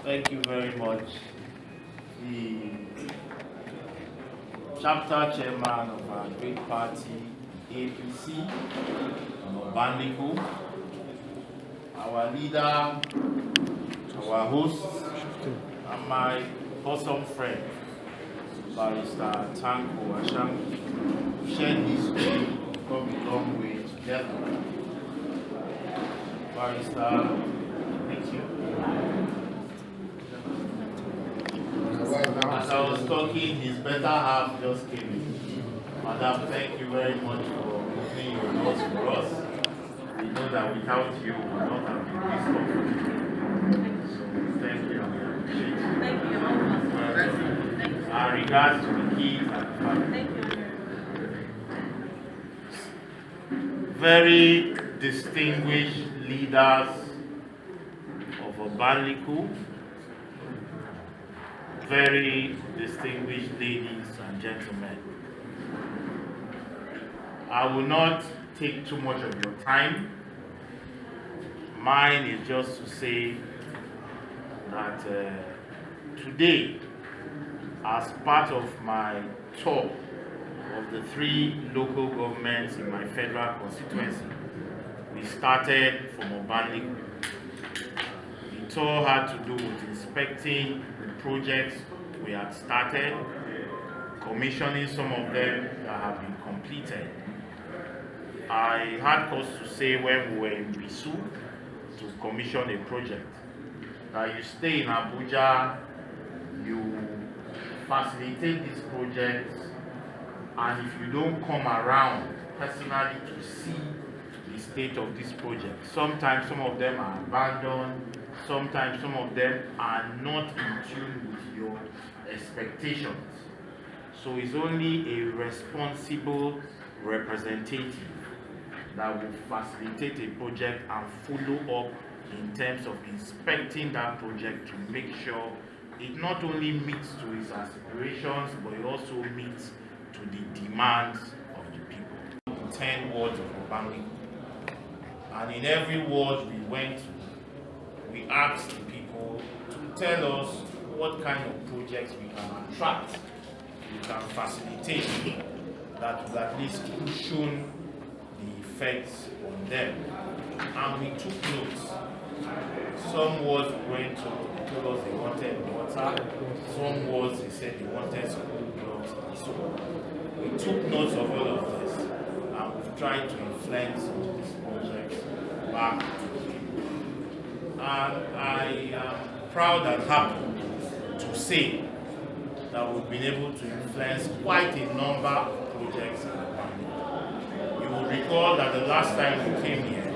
Thank you very much. The chapter chairman of our great party, APC, Obanliku, our leader, our host, and my bosom friend, Barrister Tanko Ashang, shared this way, come a long way together. Barrister, thank you. As I was talking, his better half just came in. Madam, thank you very much for opening your doors for us. We know that without you, we would not have been this comfortable. So thank you, and we appreciate you. Thank you. Thank you. Our regards to the kids and the family. Thank you. Very distinguished leaders of Obanliku, very distinguished ladies and gentlemen. I will not take too much of your time. Mine is just to say that today, as part of my tour of the 3 local governments in my federal constituency, we started from Obanliku. The tour had to do with inspecting the projects we had started, commissioning some of them that have been completed. I had cause to say when we were in Bisu to commission a project that you stay in Abuja, you facilitate these projects, and if you don't come around personally to see the state of this project, sometimes some of them are abandoned, sometimes some of them are not in tune with your expectations. So it's only a responsible representative that will facilitate a project and follow up in terms of inspecting that project to make sure it not only meets to its aspirations, but it also meets to the demands of the people. 10 wards of Obanliku. And in every ward we went to, we asked the people to tell us what kind of projects we can attract, we can facilitate, that will at least cushion the effects on them. And we took notes. Some wards we went to, they told us they wanted water, some wards they said they wanted school blocks, and so on. We took notes of all of this, and we've tried to influence these projects back to the people. And I am proud and happy to say that we've been able to influence quite a number of projects in the family. You will recall that the last time we came here,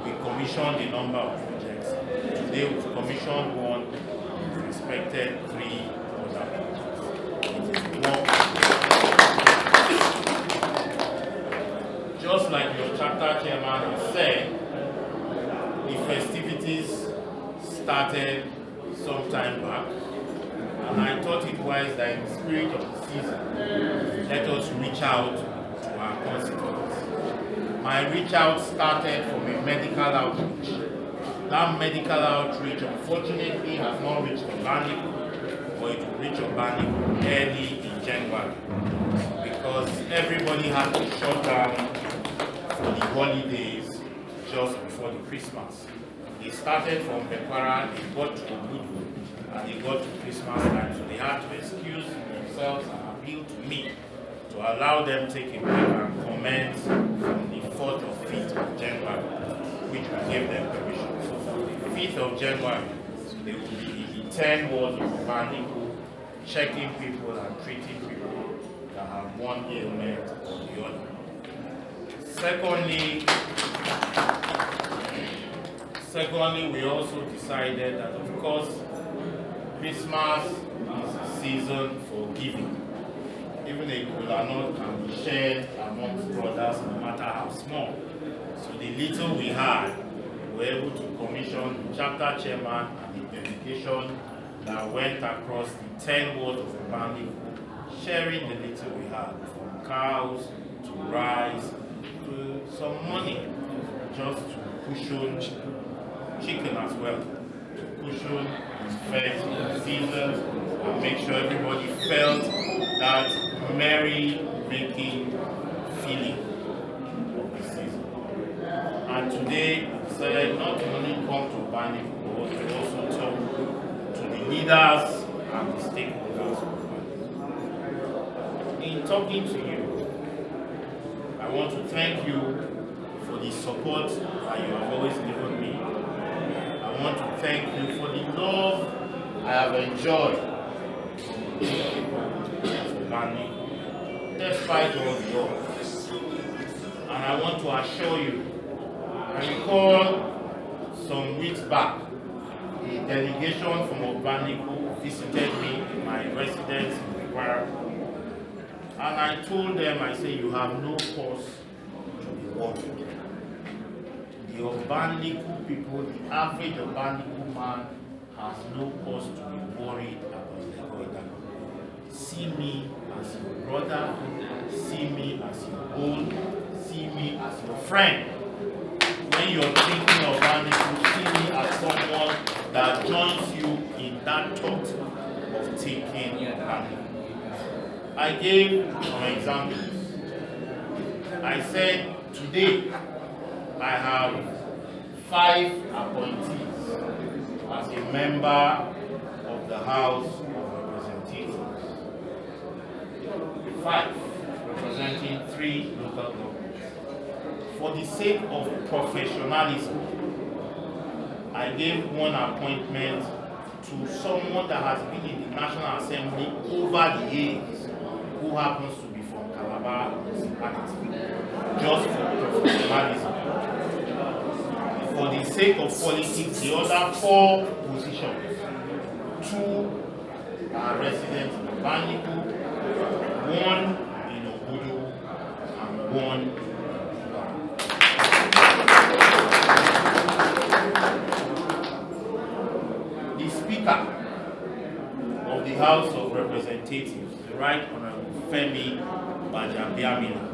we commissioned a number of projects. Today we've commissioned one, we've inspected 3 other projects. It is work. Just like your chapter chairman has said, the festivities started some time back, and I thought it wise that in the spirit of the season, let us reach out to our constituents. My reach out started from a medical outreach. That medical outreach unfortunately has not reached Obanliku, but it will reach Obanliku early in January, because everybody had to shut down for the holidays just before the Christmas. They started from Bekwarra, they got to Obudu, and they got to Christmas time, so they had to excuse themselves and appeal to me to allow them take a break and commence from the 4th or 5th of January, which we gave them permission. So from the 5th of January, they will be in the 10 wards of Obanliku, checking people and treating people that have one ailment or the other. Secondly, we also decided that, of course, Christmas is a season for giving. Even a kola nut can be shared amongst brothers, no matter how small. So the little we had, we were able to commission the chapter chairman and the delegation that went across the 10 wards of Obanliku, sharing the little we had, from cows to rice to some money, just to cushion chicken as well, to cushion first seasons and make sure everybody felt that merry-making feeling of the season. And today, said not only come to Obanliku, but we also talk to the leaders and the stakeholders of Obanliku. In talking to you, I want to thank you for the support that you have always given me. I want to thank you for the love I have enjoyed from the people of Obanliku, despite all the odds. And I want to assure you, I recall some weeks back, a delegation from Obanliku visited me in my residence in Bekwarra. And I told them, I said, you have no cause to be worried. The Obanliku people, the average Obanliku man, has no cause to be worried about Legor Idagbo. See me as your brother, see me as your own, see me as your friend. When you're thinking of Obanliku, see me as someone that joins you in that thought of taking Obanliku. I gave some examples. I said, today, I have 5 appointees as a member of the House of Representatives. 5, representing 3 local governments. For the sake of professionalism, I gave one appointment to someone that has been in the National Assembly over the years, who happens to be from Calabar municipality, just for professionalism. For the sake of politics, the other 4 positions, 2 are residents in Obanliku, 1 in Obudu, and 1 in Bekwarra. The Speaker of the House of Representatives, the Right Honorable Femi Bajabiamila,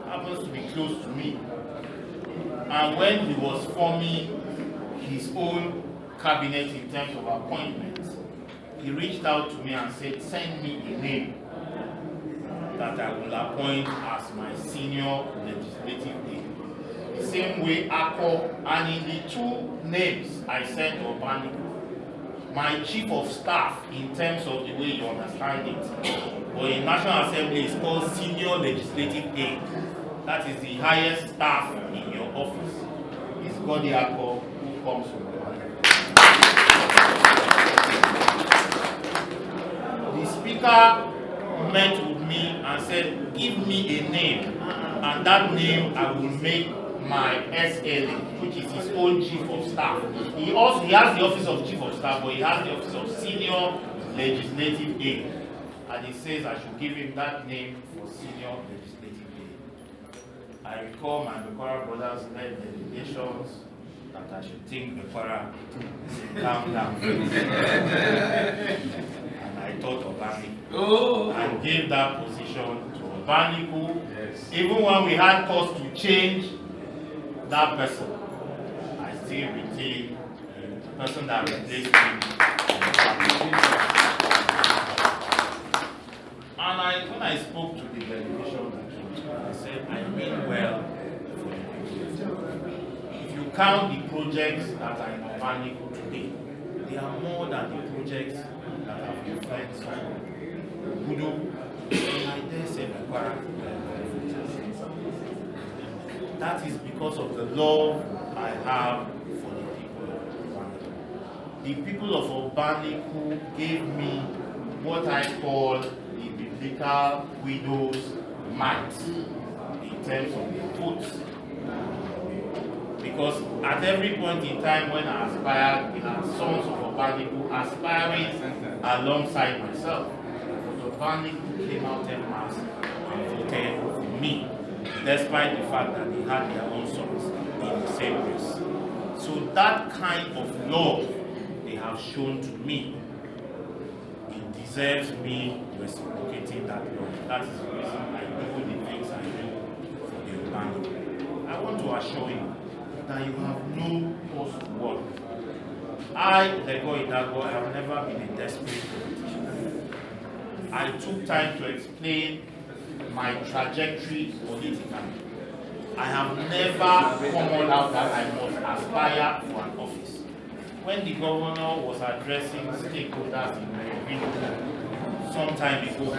happens to be close to me. And when he was forming his own cabinet in terms of appointments, he reached out to me and said, send me a name that I will appoint as my senior legislative aide. The same way ACO, and in the 2 names I sent to Obanliku, my chief of staff, in terms of the way you understand it, but in National Assembly is called senior legislative aide. That is the highest staff in your office. It's Godiako, who comes from Obanliku. The Speaker met with me and said, give me a name, and that name I will make my SLA, which is his own chief of staff. He has the office of chief of staff, but he has the office of senior legislative aide. And he says I should give him that name for senior legislative aide. I recall my Bekwarra brothers led delegations that I should think Bekwarra calm down. And I thought of Obanliku and gave that position to Obanliku. Yes. Even when we had cause to change that person, I still retain the person that replaced me. And when I spoke to the delegation that came to me, I said, I mean well for the people. If you count the projects that are in Obanliku today, they are more than the projects that have been friends of Obudu, and I dare say Bekwarra. That is because of the love I have for the people of Obanliku. The people of Obanliku gave me what I call the biblical widow's mite in terms of the votes. Because at every point in time when I aspired, in our sons of Obanliku aspiring alongside myself, Obanliku came out en masse and voted for me, despite the fact that they had their own sons in the same race. So that kind of love they have shown to me, it deserves me reciprocating that love. That is the reason I do the things I do for the Obanliku. I want to assure you that you have no cause to worry. I, Legor Idagbo, I have never been a desperate politician. I took time to explain my trajectory politically. I have never come out that I must aspire for an office. When the governor was addressing stakeholders in Nigeria some time ago,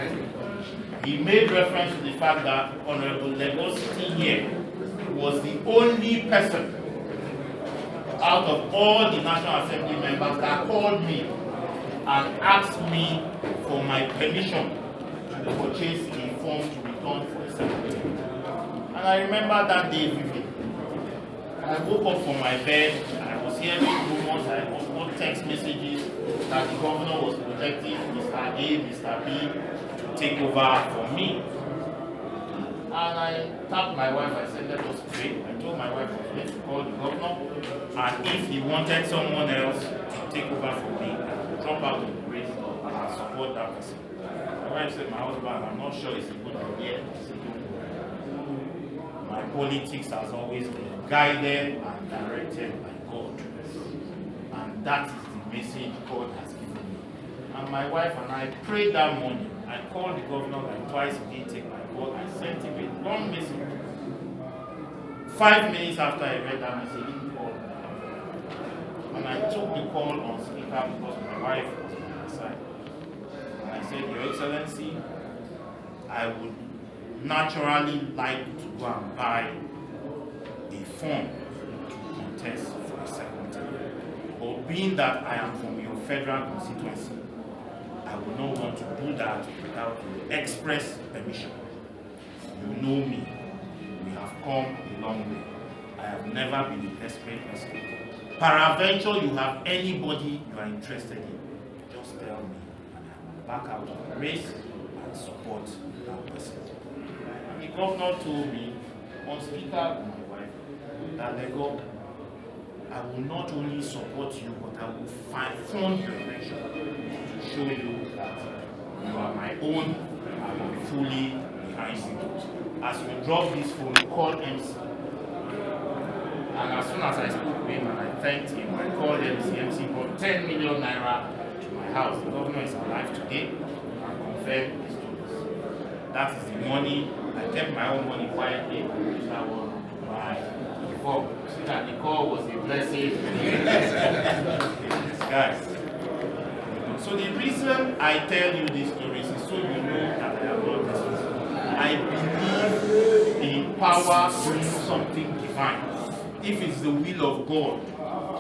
he made reference to the fact that Honorable Legor sitting here was the only person out of all the National Assembly members that called me and asked me for my permission to purchase a form to return for a second term. And I remember that day vividly. I woke up from my bed, I was hearing rumors, I got text messages that the governor was projecting Mr. A, Mr. B to take over for me. And I tapped my wife, I said, let us pray. I told my wife I was going to call the governor, and if he wanted someone else to take over for me, I would drop out of the race and support that person. My wife said, my husband, I'm not sure it's a good idea. I said, don't worry. My politics has always been guided and directed by God. And that is the message God has given me. And my wife and I prayed that morning. I called the governor like twice, he didn't take my call. I sent him a long message. 5 minutes after I read that message, he called me. And I took the call on speaker because my wife was on my side. And I said, Your Excellency, I would naturally like to go and buy a form to contest for a second term. But being that I am from your federal constituency, I would not want to do that without your express permission. You know me. We have come a long way. I have never been a desperate person. Peradventure, you have anybody you are interested in, just tell me, and I will back out of the race and support that person. And the governor told me, on speaker with my wife, that Legor, I will not only support you, but I will fund your election to show you that you are my own and I will be fully behind you. As we drop this phone, call MC. And as soon as I spoke to him and I thanked him, I called MC. MC brought 10 million naira to my house. The governor is alive today and confirmed his stories. That is the money. I kept my own money quietly and used that one to buy the form. So that the call was a blessing. Guys. So the reason I tell you these stories is so you know that I am not this. I believe in power doing something divine. If it's the will of God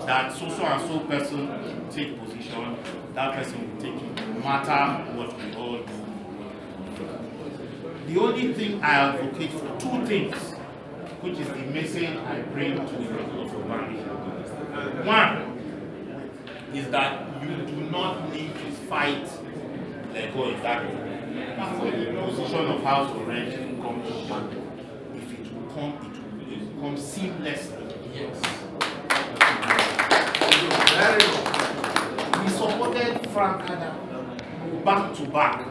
that so and so person should take position, that person will take it, no matter what we all do. The only thing I advocate for, two things, which is the message I bring to the people of Obanliku. One is that you do not need to fight Legor Idagbo for the position of House of Rent to come to Obanliku. If it will come seamlessly. Yes. We supported Frank Adam back to back.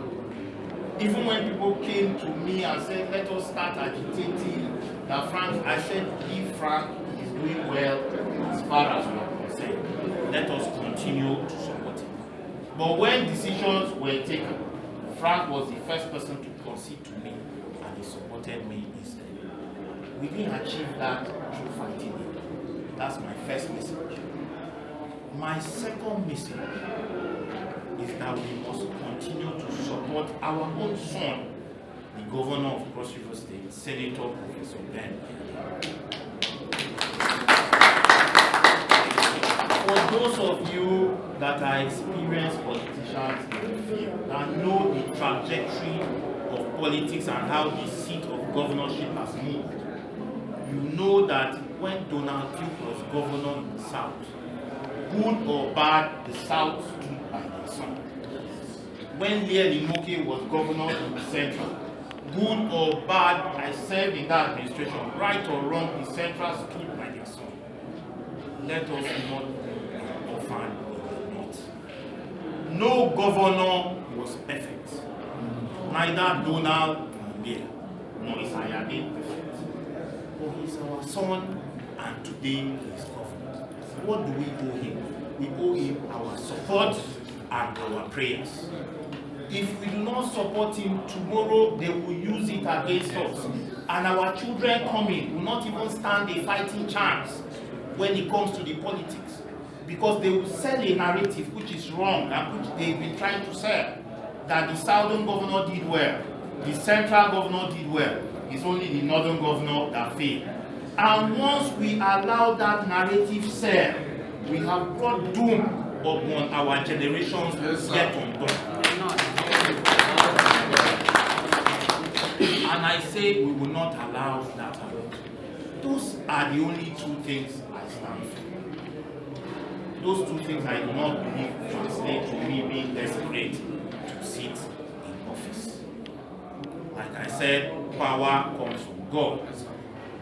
Even when people came to me and said, let us start agitating that Frank, I said, if Frank is doing well as far as we are concerned, let us continue to support him. But when decisions were taken, Frank was the first person to concede to me and he supported me instead. We didn't achieve that through fighting. That's my first message. My second message is that we must continue to support our own son, the governor of Cross River State, Senator Professor Ben. For those of you that are experienced politicians in the field, that know the trajectory of politics and how the seat of governorship has moved, you know that when Donald Duke was governor in the South, good or bad, the South stood by their son. When Lear Limoke was governor in the Central, good or bad, I served in that administration, right or wrong, the Central stood by their son. Let us not be orphaned in the North. No governor was perfect. Neither Donald nor Lear, nor is Ayade perfect. But he's our son, and today he is governor. What do we owe him? we owe him our support and our prayers. If we do not support him, tomorrow they will use it against us. And our children coming will not even stand a fighting chance when it comes to the politics. Because they will sell a narrative which is wrong and which they've been trying to sell. That the southern governor did well, the central governor did well. It's only the northern governor that failed. And once we allow that narrative sell, we have brought doom upon our generations yet undone. And I say we will not allow that happen. Those are the only two things I stand for. Those two things I do not believe translate to me being desperate to sit in office. Like I said, power comes from God.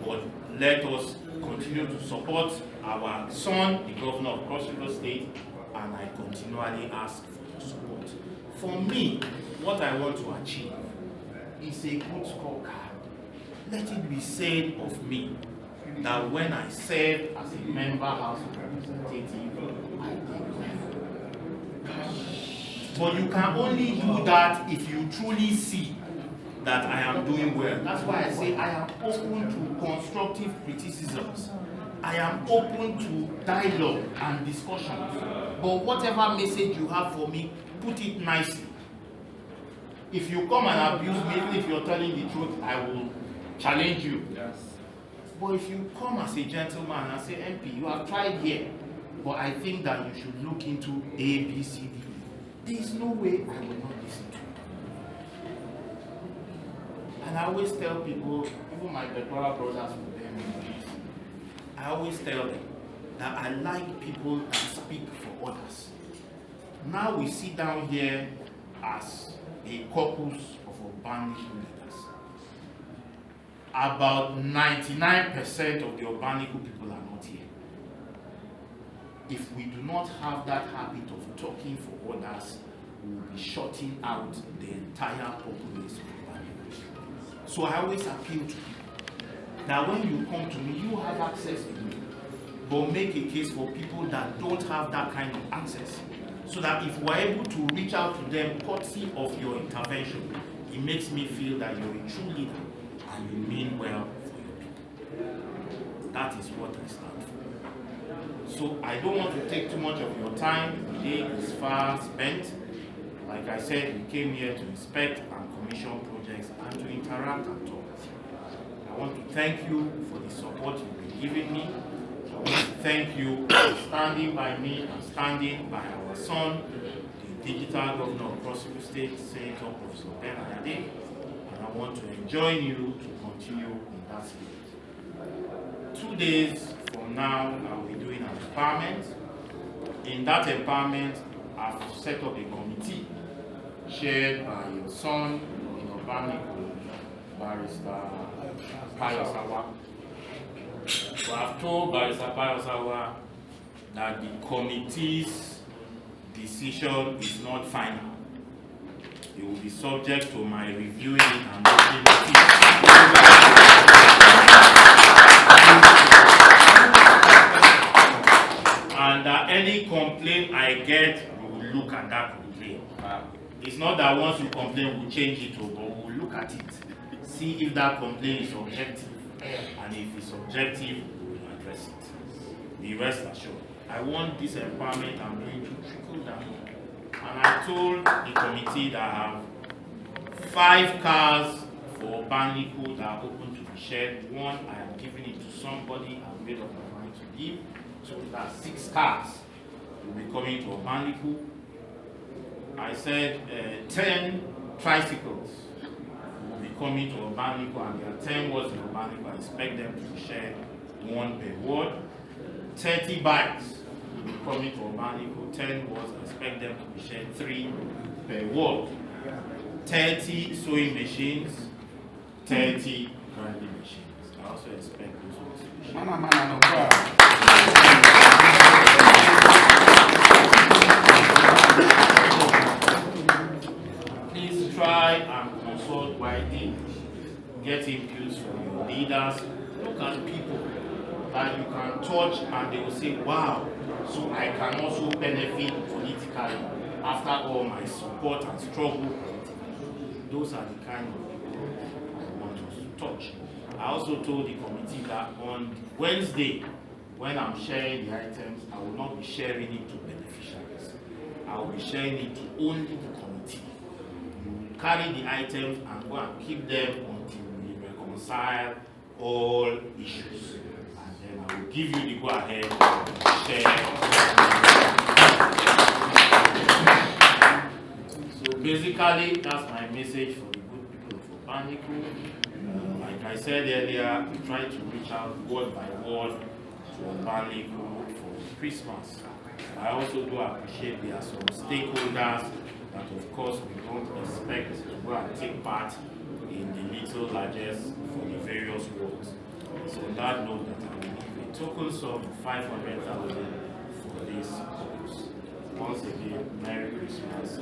But let us continue to support our son, the governor of Cross River State, and I continually ask for your support. For me, what I want to achieve is a good scorecard. Let it be said of me that when I served as a member house representative, I did well. But you can only do that if you truly see that I am doing well. That's why I say I am open to constructive criticisms. I am open to dialogue and discussions. But whatever message you have for me, put it nicely. If you come and abuse me, even if you're telling the truth, I will challenge you. Yes. But if you come as a gentleman and say, MP, you have tried here, but I think that you should look into A, B, C, D. There is no way I will not listen to you. And I always tell people, even my Bekwarra brothers will bear me this, I always tell them that I like people that speak for others. Now we sit down here as a caucus of Obanliku leaders. About 99% of the Obanliku people are not here. If we do not have that habit of talking for others, we will be shutting out the entire populace of Obanliku. So I always appeal to people that when you come to me, you have access to me. But make a case for people that don't have that kind of access. So that if we're able to reach out to them courtesy of your intervention, it makes me feel that you're a true leader and you mean well for your people. That is what I stand for. So I don't want to take too much of your time. The day is far spent. Like I said, we came here to inspect and commission projects and to interact and talk with you. I want to thank you for the support you've been giving me. I want to thank you for standing by me and standing by our son, the digital governor of Cross River State, Senator Professor Ben Aide, and I want to enjoin you to continue in that spirit. 2 days from now, I'll be doing an empowerment. In that empowerment, I've set up a committee chaired by your son in Obanliku, Barrister Payosawa. So I've told Barrister Payosawa that the committee's decision is not final. It will be subject to my reviewing and looking at it. And any complaint I get, we will look at that complaint. It's not that once you complain, we'll change it, but we'll look at it. See if that complaint is objective. And if it's objective, we will address it. Be rest assured. I want this empowerment I'm going to trickle down. And I told the committee that I have 5 cars for Obanliku that are open to be shared. 1, I am giving it to somebody I've made up my mind to give. So that's 6 cars will be coming to Obanliku. I said 10 tricycles will be coming to Obanliku, and there are 10 wards in Obanliku. I expect them to be shared 1 per ward. 30 bikes will be coming to Obanliku, 10 wards. I expect them to be shared 3 per ward. 30 sewing machines, 30 grinding machines. I also expect those ones to be shared. Please try and consult widely. Get inputs from your leaders. Look at people that you can touch and they will say, wow, so I can also benefit politically after all my support and struggle. Those are the kind of people I want us to touch. I also told the committee that on Wednesday, when I'm sharing the items, I will not be sharing it to beneficiaries. I will be sharing it to only the committee. You will carry the items and go and keep them until we reconcile all issues. And then I will give you the go-ahead to share. So basically, that's my message for the good people of Obanliku. Like I said earlier, we try to reach out word by word to Obanliku for Christmas. I also do appreciate there are some stakeholders that of course we don't expect to go and take part in the little largest for the various works. So on that note, that I will give a token sum of 500,000 for this purpose. Once again, Merry Christmas.